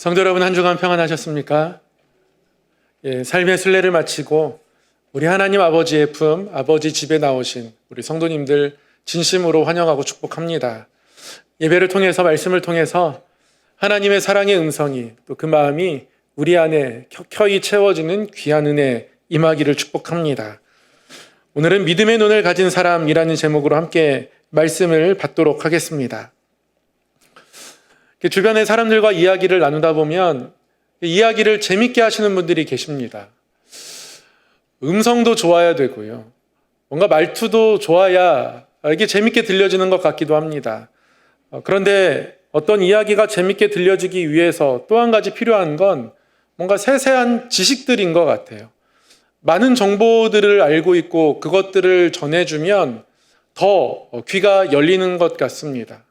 성도 여러분, 한 주간 평안하셨습니까? 삶의 순례를 마치고 우리 하나님 아버지의 품, 아버지 집에 나오신 우리 성도님들 진심으로 환영하고 축복합니다. 예배를 통해서, 말씀을 통해서 하나님의 사랑의 음성이, 또 그 마음이 우리 안에 켜켜이 채워지는 귀한 은혜 임하기를 축복합니다. 오늘은 믿음의 눈을 가진 사람이라는 제목으로 함께 말씀을 받도록 하겠습니다. 주변의 사람들과 이야기를 나누다 보면 이야기를 재밌게 하시는 분들이 계십니다. 음성도 좋아야 되고요. 뭔가 말투도 좋아야 이게 재밌게 들려지는 것 같기도 합니다. 그런데 어떤 이야기가 재밌게 들려지기 위해서 또 한 가지 필요한 건 뭔가 세세한 지식들인 것 같아요. 많은 정보들을 알고 있고 그것들을 전해주면 더 귀가 열리는 것 같습니다.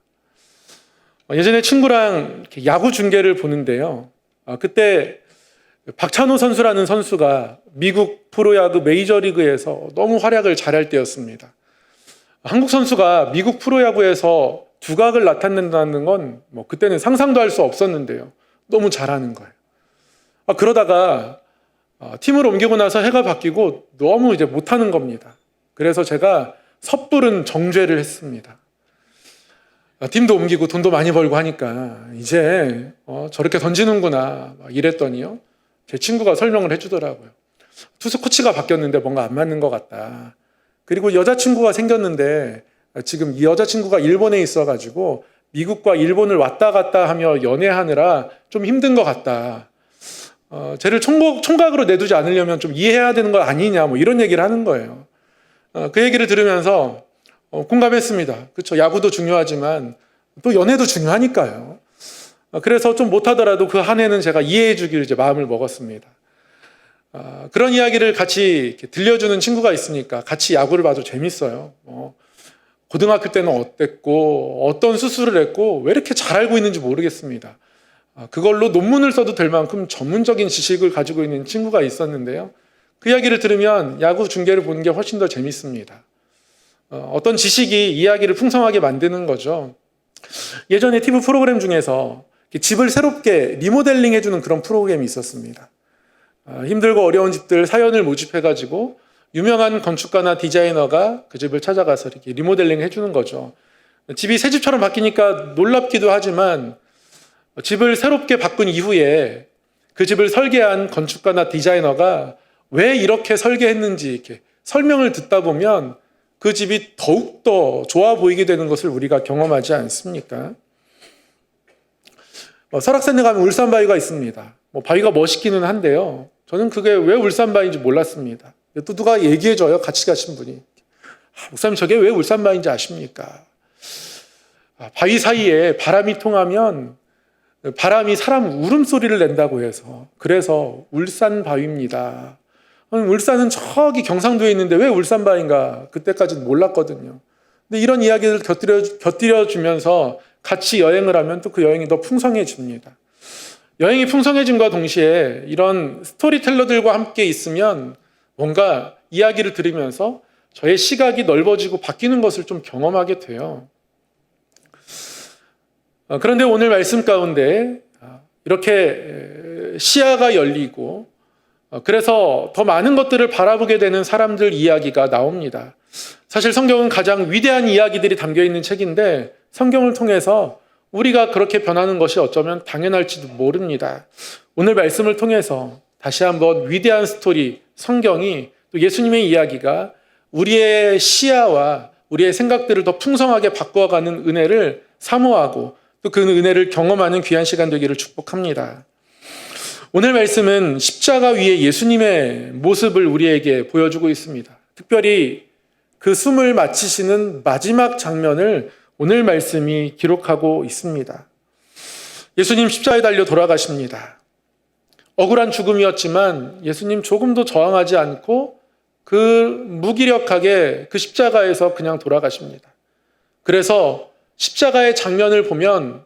예전에 친구랑 야구 중계를 보는데요. 그때 박찬호 선수라는 선수가 미국 프로야구 메이저리그에서 너무 활약을 잘할 때였습니다. 한국 선수가 미국 프로야구에서 두각을 나타낸다는 건 그때는 상상도 할 수 없었는데요. 너무 잘하는 거예요. 그러다가 팀을 옮기고 나서 해가 바뀌고 너무 이제 못하는 겁니다. 그래서 제가 섣부른 정죄를 했습니다. 팀도 옮기고 돈도 많이 벌고 하니까 이제 저렇게 던지는구나 이랬더니요, 제 친구가 설명을 해주더라고요. 투수 코치가 바뀌었는데 뭔가 안 맞는 것 같다. 그리고 여자친구가 생겼는데 지금 이 여자친구가 일본에 있어가지고 미국과 일본을 왔다 갔다 하며 연애하느라 좀 힘든 것 같다. 쟤를 총각으로 내두지 않으려면 좀 이해해야 되는 거 아니냐, 이런 얘기를 하는 거예요. 그 얘기를 들으면서 공감했습니다. 그렇죠. 야구도 중요하지만 또 연애도 중요하니까요. 그래서 좀 못하더라도 그 한 해는 제가 이해해 주기로 이제 마음을 먹었습니다. 그런 이야기를 같이 이렇게 들려주는 친구가 있으니까 같이 야구를 봐도 재밌어요. 고등학교 때는 어땠고 어떤 수술을 했고 왜 이렇게 잘 알고 있는지 모르겠습니다. 그걸로 논문을 써도 될 만큼 전문적인 지식을 가지고 있는 친구가 있었는데요. 그 이야기를 들으면 야구 중계를 보는 게 훨씬 더 재밌습니다. 어떤 지식이 이야기를 풍성하게 만드는 거죠. 예전에 TV 프로그램 중에서 집을 새롭게 리모델링 해주는 그런 프로그램이 있었습니다. 힘들고 어려운 집들 사연을 모집해가지고 유명한 건축가나 디자이너가 그 집을 찾아가서 이렇게 리모델링 해주는 거죠. 집이 새 집처럼 바뀌니까 놀랍기도 하지만 집을 새롭게 바꾼 이후에 그 집을 설계한 건축가나 디자이너가 왜 이렇게 설계했는지 이렇게 설명을 듣다 보면 그 집이 더욱더 좋아 보이게 되는 것을 우리가 경험하지 않습니까? 설악산에 가면 울산바위가 있습니다. 바위가 멋있기는 한데요. 저는 그게 왜 울산바위인지 몰랐습니다. 또 누가 얘기해줘요. 같이 가신 분이. 목사님, 저게 왜 울산바위인지 아십니까? 바위 사이에 바람이 통하면 바람이 사람 울음소리를 낸다고 해서, 그래서 울산바위입니다. 울산은 저기 경상도에 있는데 왜 울산바위인가 그때까지는 몰랐거든요. 근데 이런 이야기를 곁들여주면서 같이 여행을 하면 또 그 여행이 더 풍성해집니다. 여행이 풍성해짐과 동시에 이런 스토리텔러들과 함께 있으면 뭔가 이야기를 들으면서 저의 시각이 넓어지고 바뀌는 것을 좀 경험하게 돼요. 그런데 오늘 말씀 가운데 이렇게 시야가 열리고 그래서 더 많은 것들을 바라보게 되는 사람들 이야기가 나옵니다. 사실 성경은 가장 위대한 이야기들이 담겨있는 책인데 성경을 통해서 우리가 그렇게 변하는 것이 어쩌면 당연할지도 모릅니다. 오늘 말씀을 통해서 다시 한번 위대한 스토리, 성경이 또 예수님의 이야기가 우리의 시야와 우리의 생각들을 더 풍성하게 바꿔가는 은혜를 사모하고 또 그 은혜를 경험하는 귀한 시간 되기를 축복합니다. 오늘 말씀은 십자가 위에 예수님의 모습을 우리에게 보여주고 있습니다. 특별히 그 숨을 마치시는 마지막 장면을 오늘 말씀이 기록하고 있습니다. 예수님 십자가에 달려 돌아가십니다. 억울한 죽음이었지만 예수님 조금도 저항하지 않고 그 무기력하게 그 십자가에서 그냥 돌아가십니다. 그래서 십자가의 장면을 보면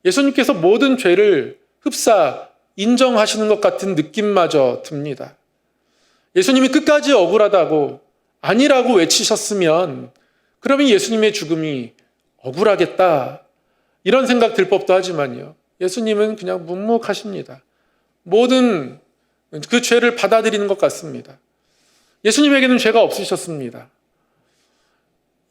예수님께서 모든 죄를 흡사 인정하시는 것 같은 느낌마저 듭니다. 예수님이 끝까지 억울하다고 아니라고 외치셨으면 그러면 예수님의 죽음이 억울하겠다 이런 생각 들 법도 하지만요. 예수님은 그냥 묵묵하십니다. 모든 그 죄를 받아들이는 것 같습니다. 예수님에게는 죄가 없으셨습니다.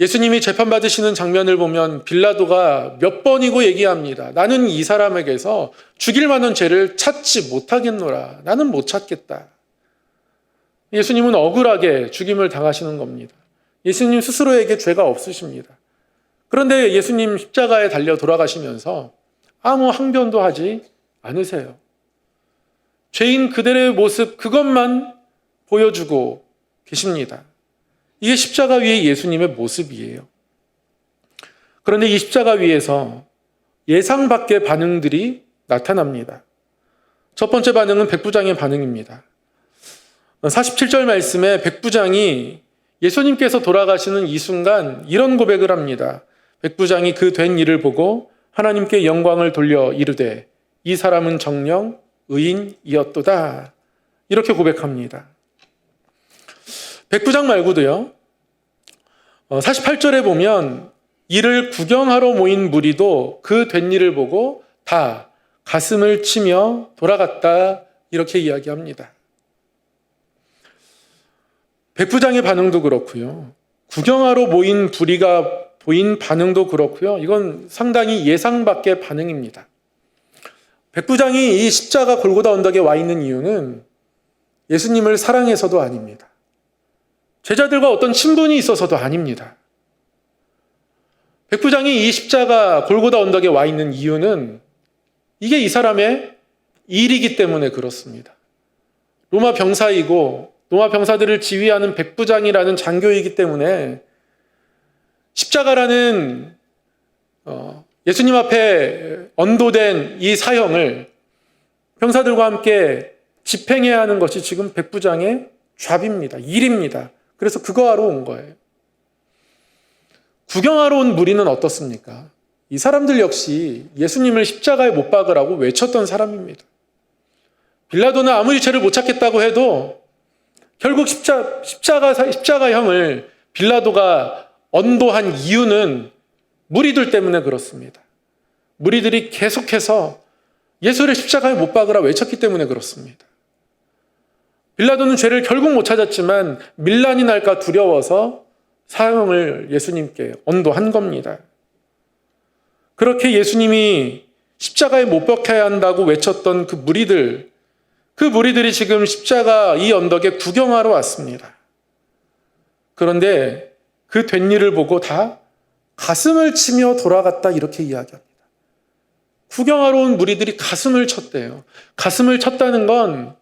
예수님이 재판받으시는 장면을 보면 빌라도가 몇 번이고 얘기합니다. 나는 이 사람에게서 죽일 만한 죄를 찾지 못하겠노라. 나는 못 찾겠다. 예수님은 억울하게 죽임을 당하시는 겁니다. 예수님 스스로에게 죄가 없으십니다. 그런데 예수님 십자가에 달려 돌아가시면서 아무 항변도 하지 않으세요. 죄인 그대로의 모습 그것만 보여주고 계십니다. 이게 십자가 위의 예수님의 모습이에요. 그런데 이 십자가 위에서 예상 밖의 반응들이 나타납니다. 첫 번째 반응은 백부장의 반응입니다. 47절 말씀에 백부장이 예수님께서 돌아가시는 이 순간 이런 고백을 합니다. 백부장이 그 된 일을 보고 하나님께 영광을 돌려 이르되 이 사람은 정녕 의인이었도다. 이렇게 고백합니다. 백부장 말고도요. 48절에 보면 이를 구경하러 모인 무리도 그 된 일을 보고 다 가슴을 치며 돌아갔다. 이렇게 이야기합니다. 백부장의 반응도 그렇고요. 구경하러 모인 부리가 보인 반응도 그렇고요. 이건 상당히 예상 밖의 반응입니다. 백부장이 이 십자가 골고다 언덕에 와 있는 이유는 예수님을 사랑해서도 아닙니다. 제자들과 어떤 친분이 있어서도 아닙니다. 백부장이 이 십자가 골고다 언덕에 와 있는 이유는 이게 이 사람의 일이기 때문에 그렇습니다. 로마 병사이고 로마 병사들을 지휘하는 백부장이라는 장교이기 때문에 십자가라는 예수님 앞에 언도된 이 사형을 병사들과 함께 집행해야 하는 것이 지금 백부장의 잡입니다. 일입니다. 그래서 그거 하러 온 거예요. 구경하러 온 무리는 어떻습니까? 이 사람들 역시 예수님을 십자가에 못 박으라고 외쳤던 사람입니다. 빌라도는 아무리 죄를 못 찾겠다고 해도 결국 십자가형을 빌라도가 언도한 이유는 무리들 때문에 그렇습니다. 무리들이 계속해서 예수를 십자가에 못 박으라 외쳤기 때문에 그렇습니다. 빌라도는 죄를 결국 못 찾았지만 밀란이 날까 두려워서 사형을 예수님께 언도한 겁니다. 그렇게 예수님이 십자가에 못 박혀야 한다고 외쳤던 그 무리들이 지금 십자가 이 언덕에 구경하러 왔습니다. 그런데 그 된 일을 보고 다 가슴을 치며 돌아갔다 이렇게 이야기합니다. 구경하러 온 무리들이 가슴을 쳤대요. 가슴을 쳤다는 건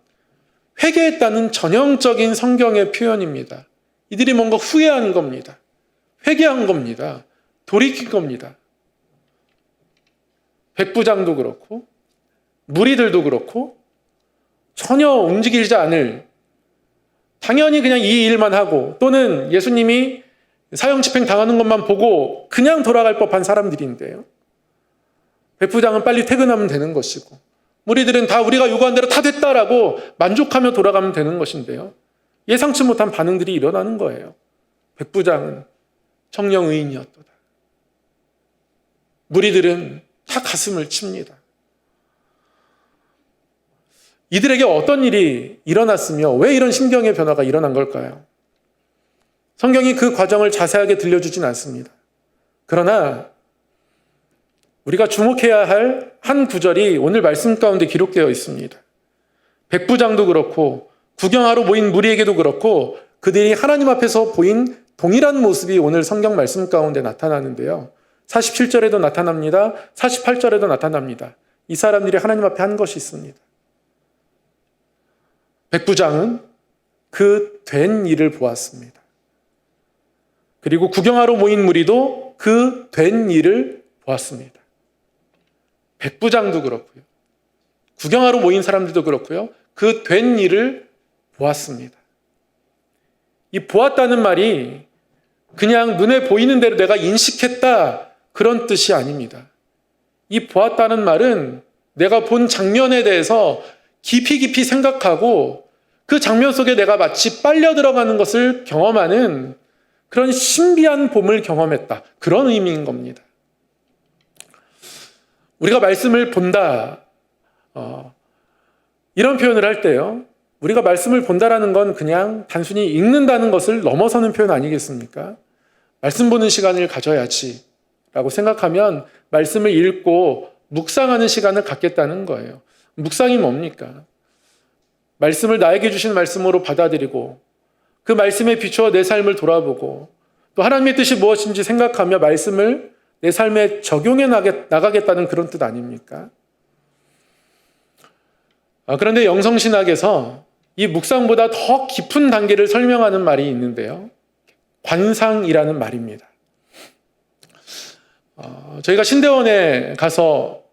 회개했다는 전형적인 성경의 표현입니다. 이들이 뭔가 후회한 겁니다. 회개한 겁니다. 돌이킨 겁니다. 백부장도 그렇고 무리들도 그렇고 전혀 움직이지 않을, 당연히 그냥 이 일만 하고 또는 예수님이 사형 집행 당하는 것만 보고 그냥 돌아갈 법한 사람들인데요. 백부장은 빨리 퇴근하면 되는 것이고 무리들은 다 우리가 요구한 대로 다 됐다라고 만족하며 돌아가면 되는 것인데요. 예상치 못한 반응들이 일어나는 거예요. 백부장은 정녕 의인이었도다. 무리들은 다 가슴을 칩니다. 이들에게 어떤 일이 일어났으며 왜 이런 심경의 변화가 일어난 걸까요? 성경이 그 과정을 자세하게 들려주진 않습니다. 그러나 우리가 주목해야 할 한 구절이 오늘 말씀 가운데 기록되어 있습니다. 백부장도 그렇고 구경하러 모인 무리에게도 그렇고 그들이 하나님 앞에서 보인 동일한 모습이 오늘 성경 말씀 가운데 나타나는데요. 47절에도 나타납니다. 48절에도 나타납니다. 이 사람들이 하나님 앞에 한 것이 있습니다. 백부장은 그 된 일을 보았습니다. 그리고 구경하러 모인 무리도 그 된 일을 보았습니다. 백부장도 그렇고요. 구경하러 모인 사람들도 그렇고요. 그 된 일을 보았습니다. 이 보았다는 말이 그냥 눈에 보이는 대로 내가 인식했다 그런 뜻이 아닙니다. 이 보았다는 말은 내가 본 장면에 대해서 깊이 생각하고 그 장면 속에 내가 마치 빨려 들어가는 것을 경험하는 그런 신비한 봄을 경험했다. 그런 의미인 겁니다. 우리가 말씀을 본다, 이런 표현을 할 때요, 우리가 말씀을 본다라는 건 그냥 단순히 읽는다는 것을 넘어서는 표현 아니겠습니까? 말씀 보는 시간을 가져야지 라고 생각하면 말씀을 읽고 묵상하는 시간을 갖겠다는 거예요. 묵상이 뭡니까? 말씀을 나에게 주신 말씀으로 받아들이고 그 말씀에 비추어 내 삶을 돌아보고 또 하나님의 뜻이 무엇인지 생각하며 말씀을 내 삶에 적용해 나가겠다는 그런 뜻 아닙니까? 그런데 영성신학에서 이 묵상보다 더 깊은 단계를 설명하는 말이 있는데요. 관상이라는 말입니다. 저희가 신대원에 가서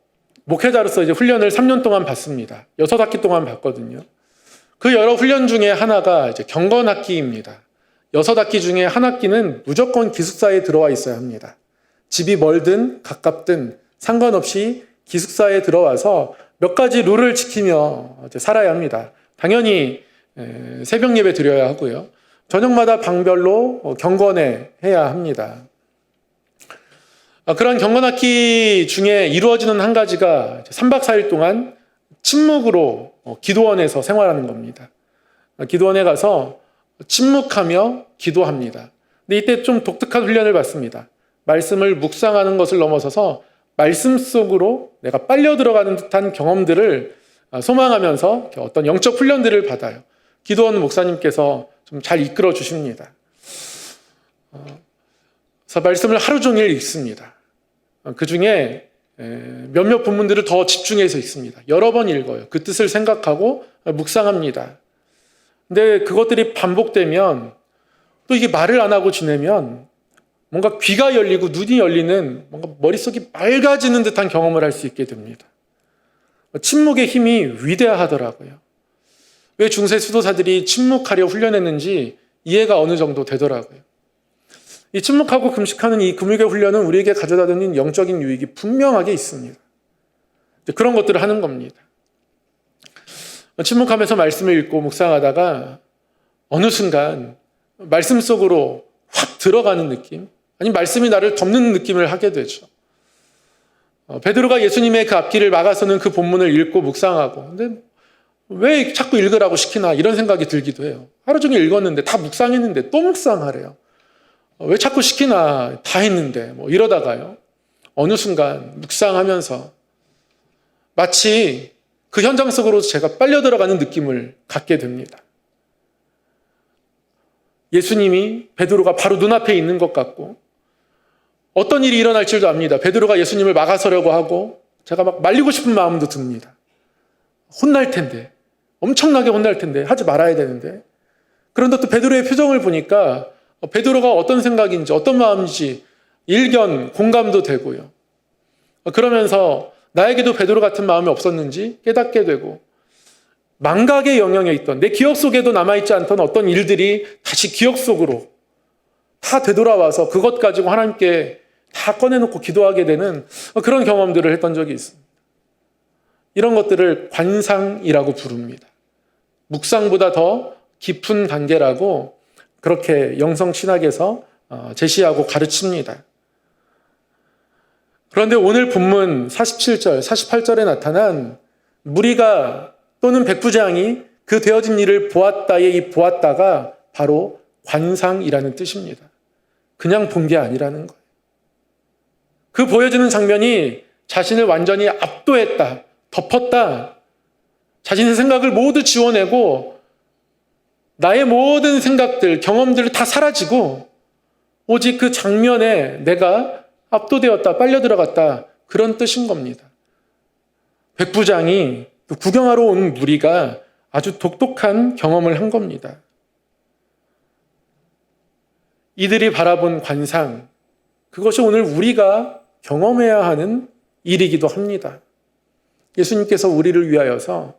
목회자로서 이제 훈련을 3년 동안 받습니다. 6학기 동안 받거든요. 그 여러 훈련 중에 하나가 이제 경건학기입니다. 6학기 중에 한 학기는 무조건 기숙사에 들어와 있어야 합니다. 집이 멀든 가깝든 상관없이 기숙사에 들어와서 몇 가지 룰을 지키며 살아야 합니다. 당연히 새벽 예배 드려야 하고요. 저녁마다 방별로 경건해 해야 합니다. 그런 경건학기 중에 이루어지는 한 가지가 3박 4일 동안 침묵으로 기도원에서 생활하는 겁니다. 기도원에 가서 침묵하며 기도합니다. 근데 이때 좀 독특한 훈련을 받습니다. 말씀을 묵상하는 것을 넘어서서 말씀 속으로 내가 빨려 들어가는 듯한 경험들을 소망하면서 어떤 영적 훈련들을 받아요. 기도원 목사님께서 좀 잘 이끌어 주십니다. 그래서 말씀을 하루 종일 읽습니다. 그 중에 몇몇 본문들을 더 집중해서 읽습니다. 여러 번 읽어요. 그 뜻을 생각하고 묵상합니다. 근데 그것들이 반복되면 또 이게 말을 안 하고 지내면 뭔가 귀가 열리고 눈이 열리는 뭔가 머릿속이 맑아지는 듯한 경험을 할 수 있게 됩니다. 침묵의 힘이 위대하더라고요. 왜 중세 수도사들이 침묵하려 훈련했는지 이해가 어느 정도 되더라고요. 이 침묵하고 금식하는 이 금육의 훈련은 우리에게 가져다 주는 영적인 유익이 분명하게 있습니다. 그런 것들을 하는 겁니다. 침묵하면서 말씀을 읽고 묵상하다가 어느 순간 말씀 속으로 확 들어가는 느낌, 아니 말씀이 나를 덮는 느낌을 하게 되죠. 베드로가 예수님의 그 앞길을 막아서는 그 본문을 읽고 묵상하고, 근데 왜 자꾸 읽으라고 시키나 이런 생각이 들기도 해요. 하루 종일 읽었는데 다 묵상했는데 또 묵상하래요. 왜 자꾸 시키나 다 했는데 이러다가요. 어느 순간 묵상하면서 마치 그 현장 속으로 제가 빨려 들어가는 느낌을 갖게 됩니다. 예수님이 베드로가 바로 눈앞에 있는 것 같고 어떤 일이 일어날 줄도 압니다. 베드로가 예수님을 막아서려고 하고 제가 막 말리고 싶은 마음도 듭니다. 혼날 텐데, 엄청나게 혼날 텐데, 하지 말아야 되는데. 그런데 또 베드로의 표정을 보니까 베드로가 어떤 생각인지 어떤 마음인지 일견 공감도 되고요. 그러면서 나에게도 베드로 같은 마음이 없었는지 깨닫게 되고 망각의 영역에 있던 내 기억 속에도 남아있지 않던 어떤 일들이 다시 기억 속으로 다 되돌아와서 그것 가지고 하나님께 다 꺼내놓고 기도하게 되는 그런 경험들을 했던 적이 있습니다. 이런 것들을 관상이라고 부릅니다. 묵상보다 더 깊은 단계라고 그렇게 영성신학에서 제시하고 가르칩니다. 그런데 오늘 본문 47절, 48절에 나타난 무리가 또는 백부장이 그 되어진 일을 보았다의 이 보았다가 바로 관상이라는 뜻입니다. 그냥 본 게 아니라는 거예요. 그 보여지는 장면이 자신을 완전히 압도했다, 덮었다, 자신의 생각을 모두 지워내고 나의 모든 생각들, 경험들 다 사라지고 오직 그 장면에 내가 압도되었다, 빨려 들어갔다, 그런 뜻인 겁니다. 백부장이 구경하러 온 무리가 아주 독특한 경험을 한 겁니다. 이들이 바라본 관상, 그것이 오늘 우리가 경험해야 하는 일이기도 합니다. 예수님께서 우리를 위하여서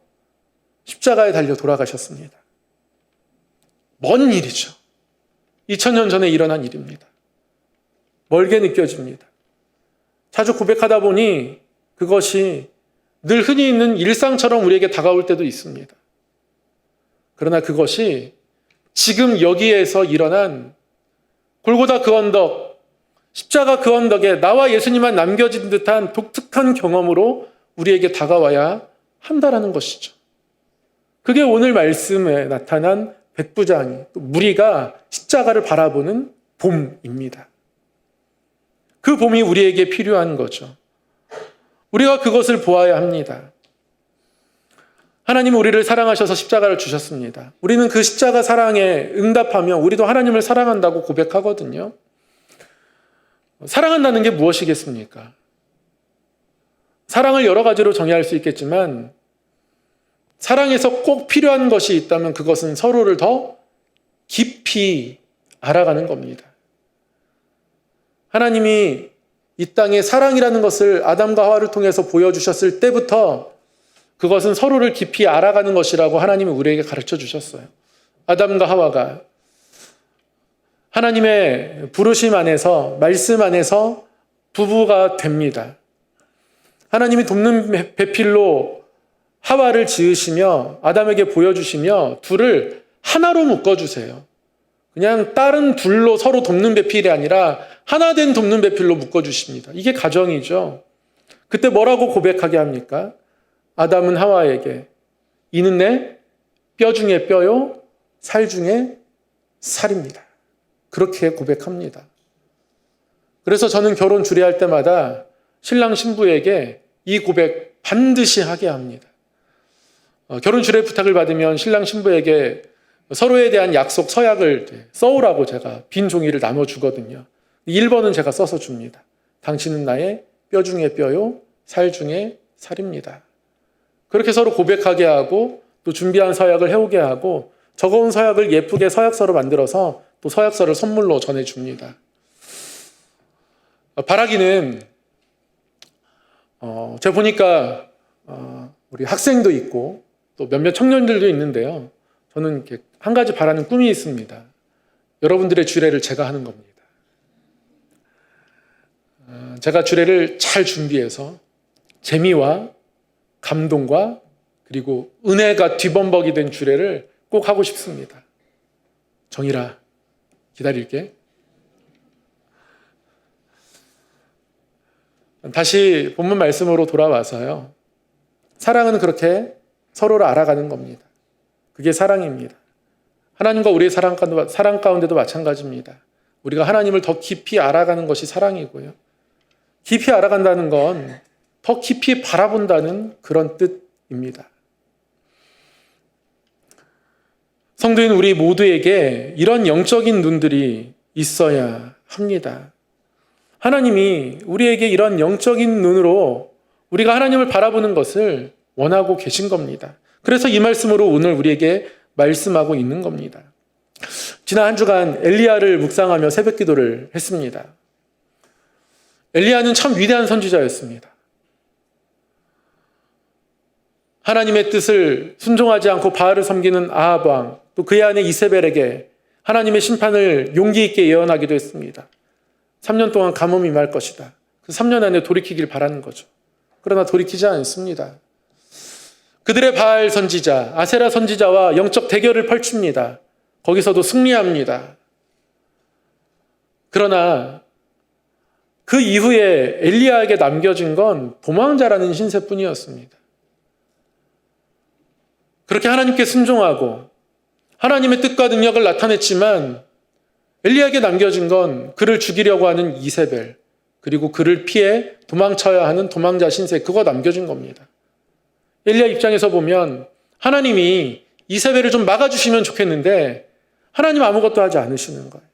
십자가에 달려 돌아가셨습니다. 먼 일이죠. 2000년 전에 일어난 일입니다. 멀게 느껴집니다. 자주 고백하다 보니 그것이 늘 흔히 있는 일상처럼 우리에게 다가올 때도 있습니다. 그러나 그것이 지금 여기에서 일어난 골고다 그 언덕, 십자가 그 언덕에 나와 예수님만 남겨진 듯한 독특한 경험으로 우리에게 다가와야 한다라는 것이죠. 그게 오늘 말씀에 나타난 백부장이, 또 무리가 십자가를 바라보는 봄입니다. 그 봄이 우리에게 필요한 거죠. 우리가 그것을 보아야 합니다. 하나님은 우리를 사랑하셔서 십자가를 주셨습니다. 우리는 그 십자가 사랑에 응답하며 우리도 하나님을 사랑한다고 고백하거든요. 사랑한다는 게 무엇이겠습니까? 사랑을 여러 가지로 정의할 수 있겠지만 사랑에서 꼭 필요한 것이 있다면 그것은 서로를 더 깊이 알아가는 겁니다. 하나님이 이 땅에 사랑이라는 것을 아담과 하와를 통해서 보여주셨을 때부터 그것은 서로를 깊이 알아가는 것이라고 하나님이 우리에게 가르쳐 주셨어요. 아담과 하와가 하나님의 부르심 안에서, 말씀 안에서 부부가 됩니다. 하나님이 돕는 배필로 하와를 지으시며 아담에게 보여주시며 둘을 하나로 묶어주세요. 그냥 다른 둘로 서로 돕는 배필이 아니라 하나 된 돕는 배필로 묶어주십니다. 이게 가정이죠. 그때 뭐라고 고백하게 합니까? 아담은 하와에게 이는 내 뼈 중에 뼈요 살 중에 살입니다. 그렇게 고백합니다. 그래서 저는 결혼 주례할 때마다 신랑 신부에게 이 고백 반드시 하게 합니다. 결혼 주례 부탁을 받으면 신랑 신부에게 서로에 대한 약속 서약을 써오라고 제가 빈 종이를 나눠주거든요. 1번은 제가 써서 줍니다. 당신은 나의 뼈 중에 뼈요 살 중에 살입니다. 그렇게 서로 고백하게 하고 또 준비한 서약을 해오게 하고 적어온 서약을 예쁘게 서약서로 만들어서 또 서약서를 선물로 전해줍니다. 바라기는 제가 보니까 우리 학생도 있고 또 몇몇 청년들도 있는데요. 저는 이렇게 한 가지 바라는 꿈이 있습니다. 여러분들의 주례를 제가 하는 겁니다. 제가 주례를 잘 준비해서 재미와 감동과 그리고 은혜가 뒤범벅이 된 주례를 꼭 하고 싶습니다. 정일아, 기다릴게. 다시 본문 말씀으로 돌아와서요. 사랑은 그렇게 서로를 알아가는 겁니다. 그게 사랑입니다. 하나님과 우리의 사랑 가운데도 마찬가지입니다. 우리가 하나님을 더 깊이 알아가는 것이 사랑이고요. 깊이 알아간다는 건 더 깊이 바라본다는 그런 뜻입니다. 성도인 우리 모두에게 이런 영적인 눈들이 있어야 합니다. 하나님이 우리에게 이런 영적인 눈으로 우리가 하나님을 바라보는 것을 원하고 계신 겁니다. 그래서 이 말씀으로 오늘 우리에게 말씀하고 있는 겁니다. 지난 한 주간 엘리야를 묵상하며 새벽 기도를 했습니다. 엘리야는 참 위대한 선지자였습니다. 하나님의 뜻을 순종하지 않고 바알을 섬기는 아합 왕, 또 그의 아내 이세벨에게 하나님의 심판을 용기 있게 예언하기도 했습니다. 3년 동안 가뭄이 임할 것이다. 그 3년 안에 돌이키길 바라는 거죠. 그러나 돌이키지 않습니다. 그들의 바알 선지자, 아세라 선지자와 영적 대결을 펼칩니다. 거기서도 승리합니다. 그러나 그 이후에 엘리야에게 남겨진 건 도망자라는 신세뿐이었습니다. 그렇게 하나님께 순종하고 하나님의 뜻과 능력을 나타냈지만 엘리야에게 남겨진 건 그를 죽이려고 하는 이세벨, 그리고 그를 피해 도망쳐야 하는 도망자 신세, 그거 남겨진 겁니다. 엘리야 입장에서 보면 하나님이 이세벨을 좀 막아주시면 좋겠는데 하나님 아무것도 하지 않으시는 거예요.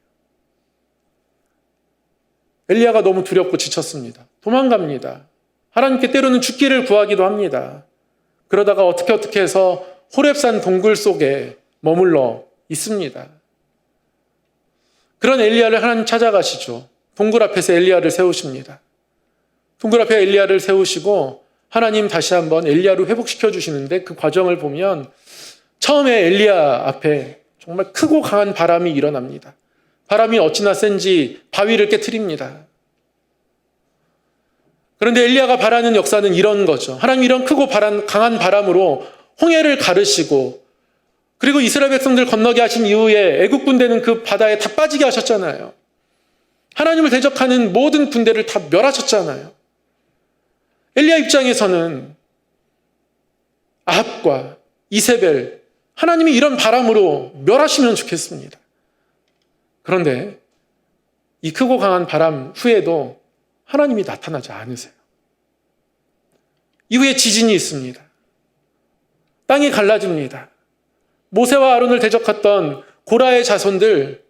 엘리야가 너무 두렵고 지쳤습니다. 도망갑니다. 하나님께 때로는 죽기를 구하기도 합니다. 그러다가 어떻게 해서 호렙산 동굴 속에 머물러 있습니다. 그런 엘리야를 하나님 찾아가시죠. 동굴 앞에서 엘리야를 세우십니다. 동굴 앞에 엘리야를 세우시고 하나님 다시 한번 엘리야를 회복시켜 주시는데 그 과정을 보면 처음에 엘리야 앞에 정말 크고 강한 바람이 일어납니다. 바람이 어찌나 센지 바위를 깨트립니다. 그런데 엘리야가 바라는 역사는 이런 거죠. 하나님 이런 크고 강한 바람으로 홍해를 가르시고 그리고 이스라엘 백성들 건너게 하신 이후에 애국 군대는 그 바다에 다 빠지게 하셨잖아요. 하나님을 대적하는 모든 군대를 다 멸하셨잖아요. 엘리야 입장에서는 아합과 이세벨, 하나님이 이런 바람으로 멸하시면 좋겠습니다. 그런데 이 크고 강한 바람 후에도 하나님이 나타나지 않으세요. 이후에 지진이 있습니다. 땅이 갈라집니다. 모세와 아론을 대적했던 고라의 자손들,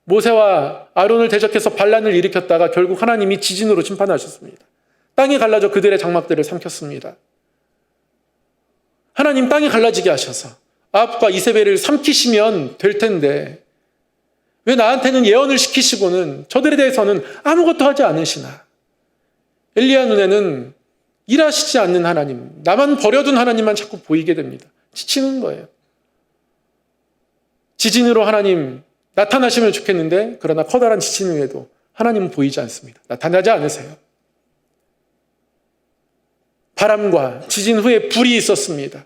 모세와 아론을 대적해서 반란을 일으켰다가 결국 하나님이 지진으로 심판하셨습니다. 땅이 갈라져 그들의 장막들을 삼켰습니다. 하나님 땅이 갈라지게 하셔서 아합과 이세벨을 삼키시면 될 텐데 왜 나한테는 예언을 시키시고는 저들에 대해서는 아무것도 하지 않으시나? 엘리야 눈에는 일하시지 않는 하나님, 나만 버려둔 하나님만 자꾸 보이게 됩니다. 지치는 거예요. 지진으로 하나님 나타나시면 좋겠는데 그러나 커다란 지진 후에도 하나님은 보이지 않습니다. 나타나지 않으세요. 바람과 지진 후에 불이 있었습니다.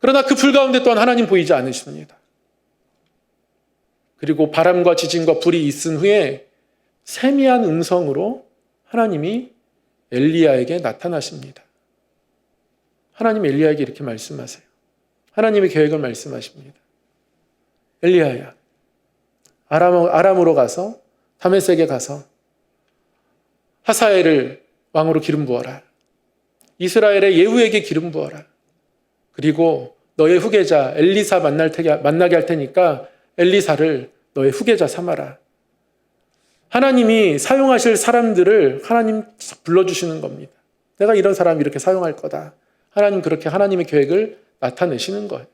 그러나 그 불 가운데 또한 하나님 보이지 않으십니다. 그리고 바람과 지진과 불이 있은 후에 세미한 음성으로 하나님이 엘리야에게 나타나십니다. 하나님 엘리야에게 이렇게 말씀하세요. 하나님의 계획을 말씀하십니다. 엘리야야, 아람으로 가서 다메섹에 가서 하사엘을 왕으로 기름 부어라. 이스라엘의 예후에게 기름 부어라. 그리고 너의 후계자 엘리사 만나게 할 테니까 엘리사를 너의 후계자 삼아라. 하나님이 사용하실 사람들을 하나님 불러주시는 겁니다. 내가 이런 사람 이렇게 사용할 거다. 하나님 그렇게 하나님의 계획을 나타내시는 거예요.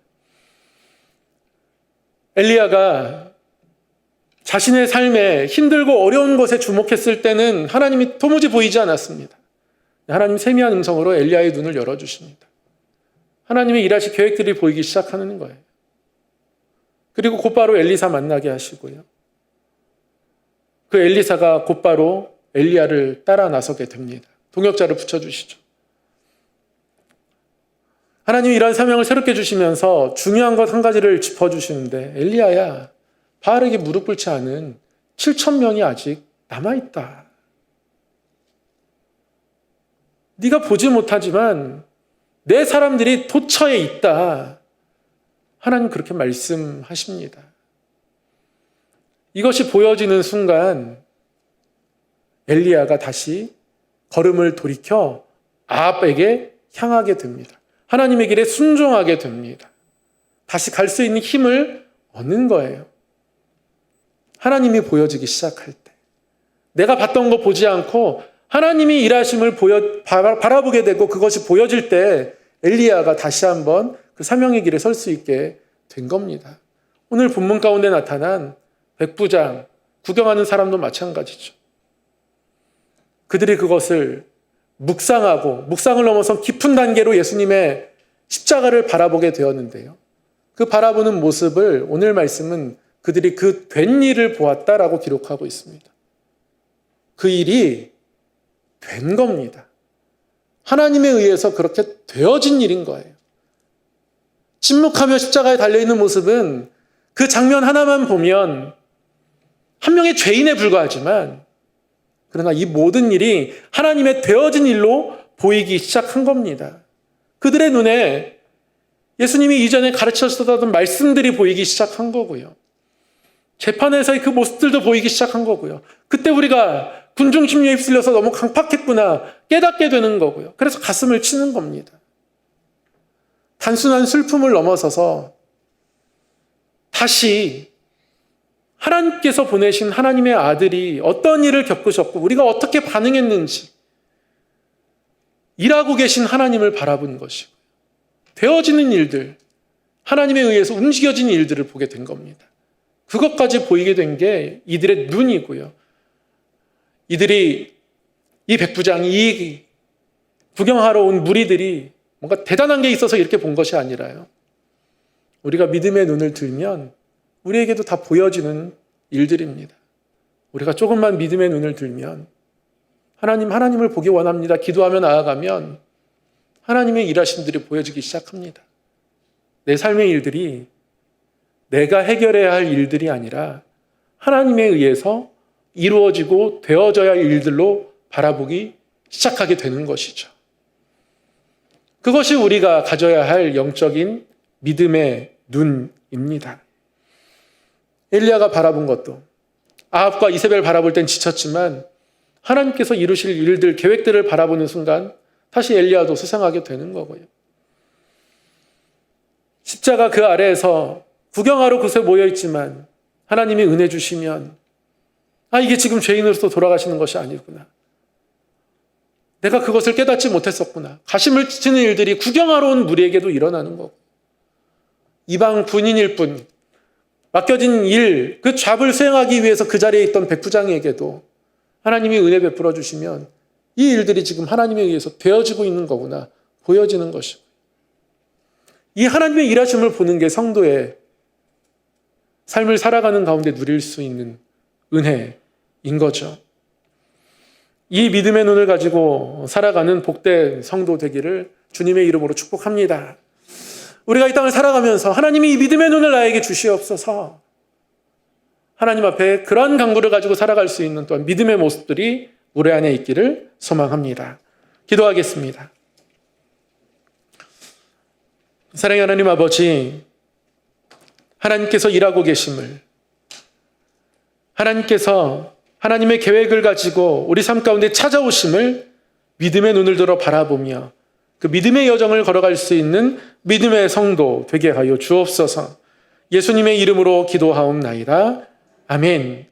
엘리야가 자신의 삶에 힘들고 어려운 것에 주목했을 때는 하나님이 도무지 보이지 않았습니다. 하나님 세미한 음성으로 엘리야의 눈을 열어주십니다. 하나님의 일하실 계획들이 보이기 시작하는 거예요. 그리고 곧바로 엘리사 만나게 하시고요. 그 엘리사가 곧바로 엘리야를 따라 나서게 됩니다. 동역자를 붙여주시죠. 하나님이 이런 사명을 새롭게 주시면서 중요한 것 한 가지를 짚어주시는데 엘리야야, 바알에게 무릎 꿇지 않은 7,000명이 아직 남아있다. 네가 보지 못하지만 내 사람들이 도처에 있다. 하나님 그렇게 말씀하십니다. 이것이 보여지는 순간 엘리야가 다시 걸음을 돌이켜 아합에게 향하게 됩니다. 하나님의 길에 순종하게 됩니다. 다시 갈 수 있는 힘을 얻는 거예요. 하나님이 보여지기 시작할 때 내가 봤던 거 보지 않고 하나님이 일하심을 바라보게 되고 그것이 보여질 때 엘리야가 다시 한번 그 사명의 길에 설 수 있게 된 겁니다. 오늘 본문 가운데 나타난 백부장, 구경하는 사람도 마찬가지죠. 그들이 그것을 묵상을 넘어서 깊은 단계로 예수님의 십자가를 바라보게 되었는데요. 그 바라보는 모습을 오늘 말씀은 그들이 그 된 일을 보았다라고 기록하고 있습니다. 그 일이 된 겁니다. 하나님에 의해서 그렇게 되어진 일인 거예요. 침묵하며 십자가에 달려있는 모습은 그 장면 하나만 보면 한 명의 죄인에 불과하지만 그러나 이 모든 일이 하나님의 되어진 일로 보이기 시작한 겁니다. 그들의 눈에 예수님이 이전에 가르치셨던 말씀들이 보이기 시작한 거고요. 재판에서의 그 모습들도 보이기 시작한 거고요. 그때 우리가 군중심리에 휩쓸려서 너무 강팍했구나 깨닫게 되는 거고요. 그래서 가슴을 치는 겁니다. 단순한 슬픔을 넘어서서 다시 하나님께서 보내신 하나님의 아들이 어떤 일을 겪으셨고 우리가 어떻게 반응했는지 일하고 계신 하나님을 바라본 것이고 되어지는 일들, 하나님에 의해서 움직여진 일들을 보게 된 겁니다. 그것까지 보이게 된 게 이들의 눈이고요. 이들이 이 백부장, 이 구경하러 온 무리들이 뭔가 대단한 게 있어서 이렇게 본 것이 아니라요. 우리가 믿음의 눈을 들면 우리에게도 다 보여지는 일들입니다. 우리가 조금만 믿음의 눈을 들면 하나님을 보기 원합니다. 기도하며 나아가면 하나님의 일하심들이 보여지기 시작합니다. 내 삶의 일들이 내가 해결해야 할 일들이 아니라 하나님에 의해서 이루어지고 되어져야 할 일들로 바라보기 시작하게 되는 것이죠. 그것이 우리가 가져야 할 영적인 믿음의 눈입니다. 엘리야가 바라본 것도 아합과 이세벨 바라볼 땐 지쳤지만 하나님께서 이루실 일들, 계획들을 바라보는 순간 다시 엘리야도 수상하게 되는 거고요. 십자가 그 아래에서 구경하러 그새 모여있지만 하나님이 은혜 주시면 이게 지금 죄인으로서 돌아가시는 것이 아니구나. 내가 그것을 깨닫지 못했었구나. 가심을 치는 일들이 구경하러 온 무리에게도 일어나는 거고, 이방 군인일 뿐 맡겨진 일, 그 잡을 수행하기 위해서 그 자리에 있던 백부장에게도 하나님이 은혜 베풀어 주시면 이 일들이 지금 하나님에 의해서 되어지고 있는 거구나 보여지는 것이고, 이 하나님의 일하심을 보는 게 성도의 삶을 살아가는 가운데 누릴 수 있는 은혜인 거죠. 이 믿음의 눈을 가지고 살아가는 복된 성도 되기를 주님의 이름으로 축복합니다. 우리가 이 땅을 살아가면서 하나님이 이 믿음의 눈을 나에게 주시옵소서, 하나님 앞에 그러한 간구를 가지고 살아갈 수 있는 또한 믿음의 모습들이 우리 안에 있기를 소망합니다. 기도하겠습니다. 사랑의 하나님 아버지, 하나님께서 일하고 계심을, 하나님께서 하나님의 계획을 가지고 우리 삶 가운데 찾아오심을 믿음의 눈을 들어 바라보며 그 믿음의 여정을 걸어갈 수 있는 믿음의 성도 되게 하여 주옵소서. 예수님의 이름으로 기도하옵나이다. 아멘.